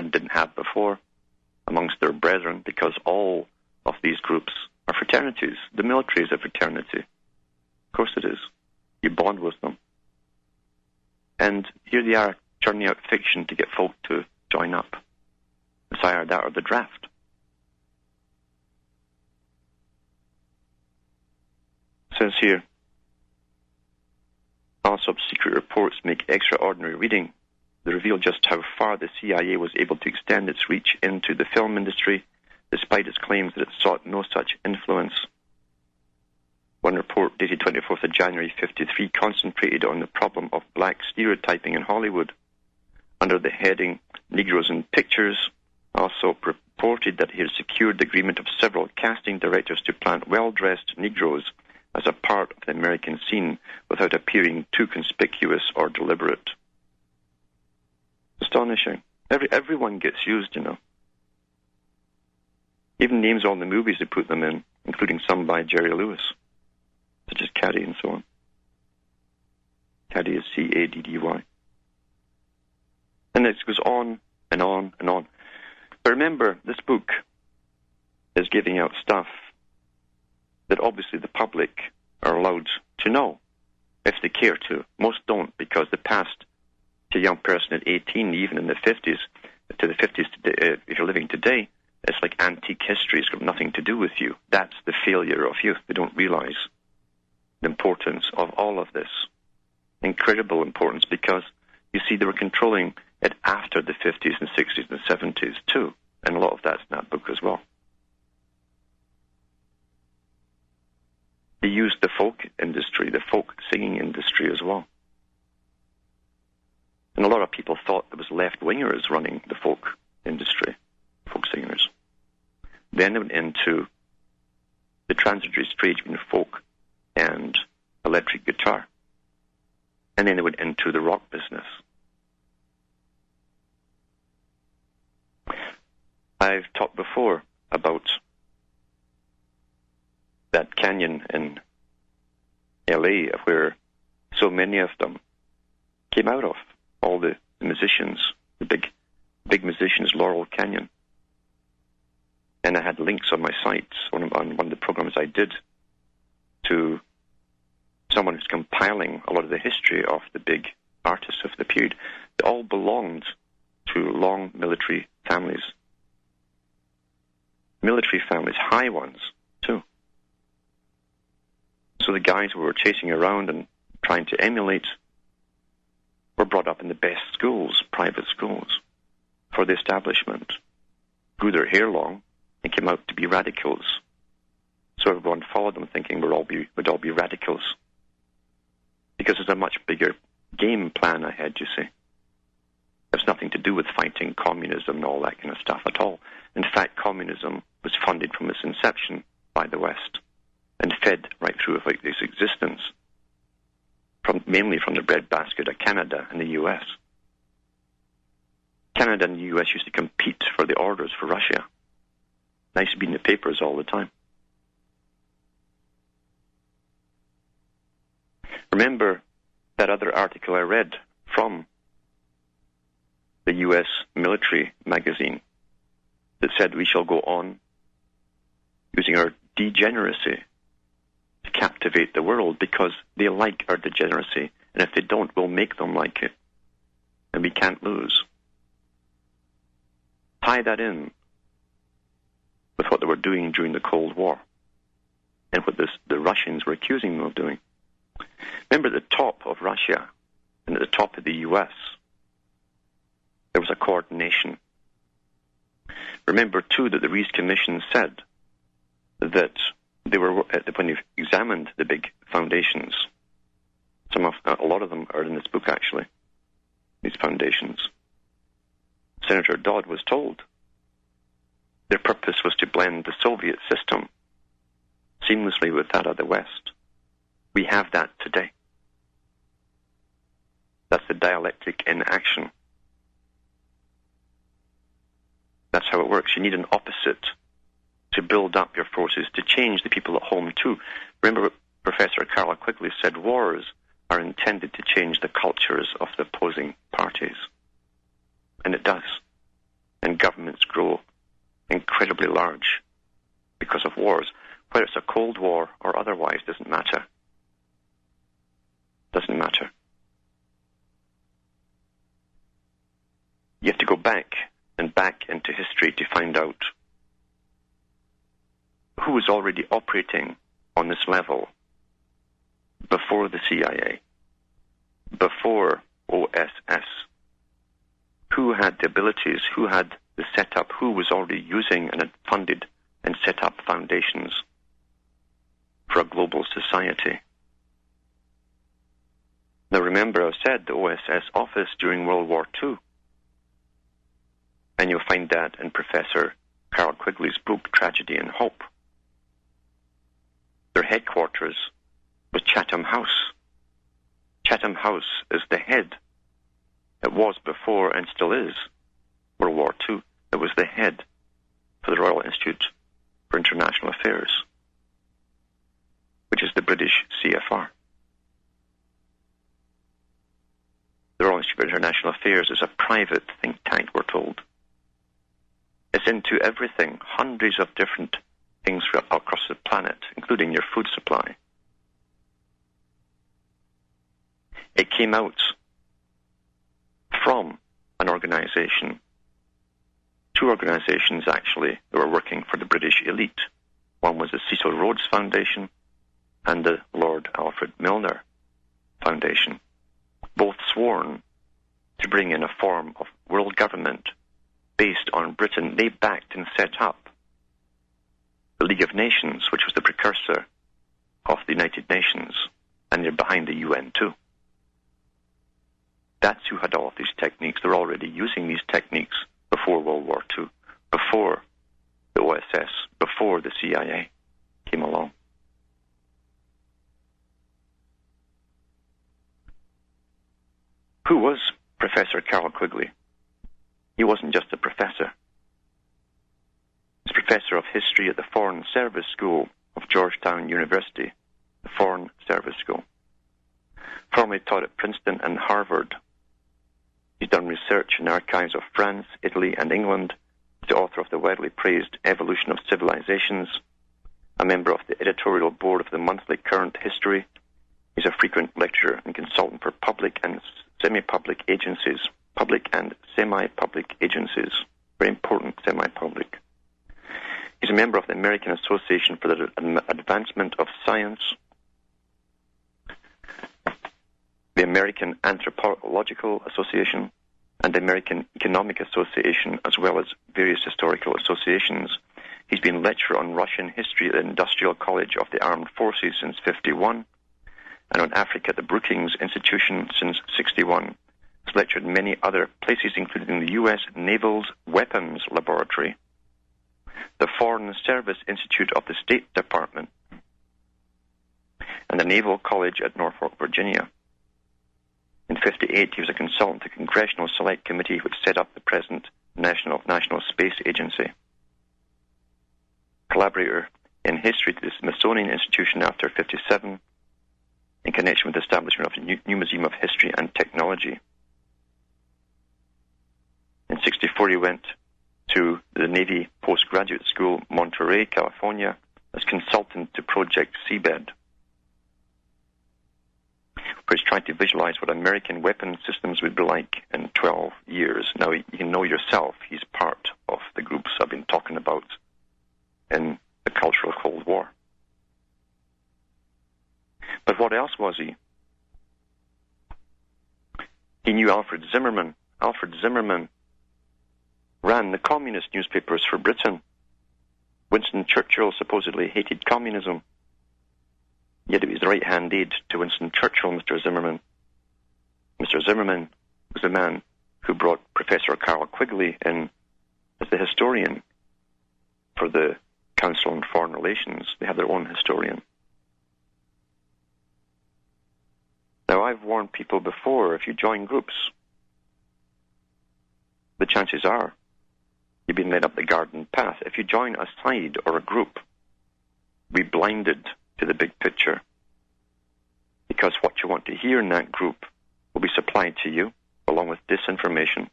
didn't have before amongst their brethren, because all of these groups are fraternities. The military is a fraternity. Of course it is. You bond with them. And here they are churning out fiction to get folk to join up. It's either that or the draft. It says here, Alsop's secret reports make extraordinary reading. They reveal just how far the CIA was able to extend its reach into the film industry, despite its claims that it sought no such influence. One report dated 24th of January 1953 concentrated on the problem of black stereotyping in Hollywood. Under the heading Negroes in Pictures, Alsop reported that he had secured the agreement of several casting directors to plant well-dressed Negroes as a part of the American scene without appearing too conspicuous or deliberate. Astonishing. Everyone gets used, you know. Even names on the movies they put them in, including some by Jerry Lewis, such as Caddy and so on. Caddy is C-A-D-D-Y. And it goes on and on and on. But remember, this book is giving out stuff that obviously the public are allowed to know, if they care to. Most don't, because the past to a young person at 18, even in the 50s, to the 50s, today, if you're living today, it's like antique history. It's got nothing to do with you. That's the failure of youth. They don't realize the importance of all of this. Incredible importance, because, you see, they were controlling it after the 50s and 60s and 70s too, and a lot of that's in that book as well. They used the folk industry, the folk singing industry as well. And a lot of people thought there was left-wingers running the folk industry, folk singers. Then it went into the transitory stage between folk and electric guitar. And then it went into the rock business. I've talked before about that canyon in LA where so many of them came out of, all the musicians, the big musicians, Laurel Canyon. And I had links on my sites on one of the programs I did to someone who's compiling a lot of the history of the big artists of the period. They all belonged to long military families. Military families, high ones, too. So the guys who were chasing around and trying to emulate were brought up in the best schools, private schools, for the establishment, grew their hair long, and came out to be radicals. So everyone followed them thinking we'd all be radicals. Because there's a much bigger game plan ahead, you see. It's nothing to do with fighting communism and all that kind of stuff at all. In fact, communism was funded from its inception by the West and fed right through its existence, mainly from the breadbasket of Canada and the U.S. Canada and the U.S. used to compete for the orders for Russia. Nice to be in the papers all the time. Remember that other article I read from the U.S. military magazine that said we shall go on using our degeneracy to captivate the world because they like our degeneracy, and if they don't, we'll make them like it, and we can't lose. Tie that in with what they were doing during the Cold War and what the Russians were accusing them of doing. Remember, at the top of Russia and at the top of the U.S., there was a coordination. Remember, too, that the Rees Commission said that they were, when they examined the big foundations, a lot of them are in this book, actually, these foundations. Senator Dodd was told their purpose was to blend the Soviet system seamlessly with that of the West. We have that today. That's the dialectic in action. That's how it works. You need an opposite to build up your forces, to change the people at home too. Remember what Professor Carroll Quigley said, wars are intended to change the cultures of the opposing parties. And it does. grow incredibly large because of wars. Whether it's a Cold War or otherwise doesn't matter. Doesn't matter. You have to go back and back into history to find out who was already operating on this level before the CIA, before OSS, who had the abilities, who had the setup, who was already using and had funded and set up foundations for a global society. Now remember, I said the OSS office during World War II, and you'll find that in Professor Carroll Quigley's book, Tragedy and Hope. Their headquarters was Chatham House. Chatham House is the head. It was before and still is World War II. It was the head for the Royal Institute for International Affairs, which is the British CFR. The Royal Institute for International Affairs is a private think tank, we're told. It's into everything, hundreds of different things across the planet, including your food supply. It came out from an organization, two organizations actually, that were working for the British elite. One was the Cecil Rhodes Foundation and the Lord Alfred Milner Foundation, both sworn to bring in a form of world government based on Britain. They backed and set up the League of Nations, which was the precursor of the United Nations, and they're behind the UN too. That's who had all of these techniques. They're already using these techniques before World War II, before the OSS, before the CIA came along. Who was Professor Carroll Quigley? He wasn't just a professor. He's professor of history at the Foreign Service School of Georgetown University, the Foreign Service School. Formerly taught at Princeton and Harvard. He's done research in archives of France, Italy, and England. He's the author of the widely praised Evolution of Civilizations, a member of the editorial board of the monthly Current History. He's a frequent lecturer and consultant for public and semi-public agencies. Public and semi-public agencies. Very important, semi-public. He's a member of the American Association for the Advancement of Science, the American Anthropological Association, and the American Economic Association, as well as various historical associations. He's been lecturer on Russian history at the Industrial College of the Armed Forces since 1951, and on Africa at the Brookings Institution since 1961. He's lectured in many other places, including the U.S. Naval's Weapons Laboratory, the Foreign Service Institute of the State Department, and the Naval College at Norfolk, Virginia. In 1958, he was a consultant to the Congressional Select Committee, which set up the present National Space Agency. Collaborator in history to the Smithsonian Institution after 1957, in connection with the establishment of the New Museum of History and Technology. In 1964, he went to the Navy Postgraduate School, Monterey, California, as consultant to Project Seabed, where he's trying to visualize what American weapon systems would be like in 12 years. Now, you can know yourself, he's part of the groups I've been talking about in the Cultural Cold War. But what else was he? He knew Alfred Zimmerman. Alfred Zimmerman ran the communist newspapers for Britain. Winston Churchill supposedly hated communism. Yet it was the right-hand aide to Winston Churchill, Mr. Zimmerman. Mr. Zimmerman was the man who brought Professor Carroll Quigley in as the historian for the Council on Foreign Relations. They have their own historian. Now, I've warned people before, if you join groups, the chances are you've been led up the garden path. If you join a side or a group, be blinded to the big picture, because what you want to hear in that group will be supplied to you along with disinformation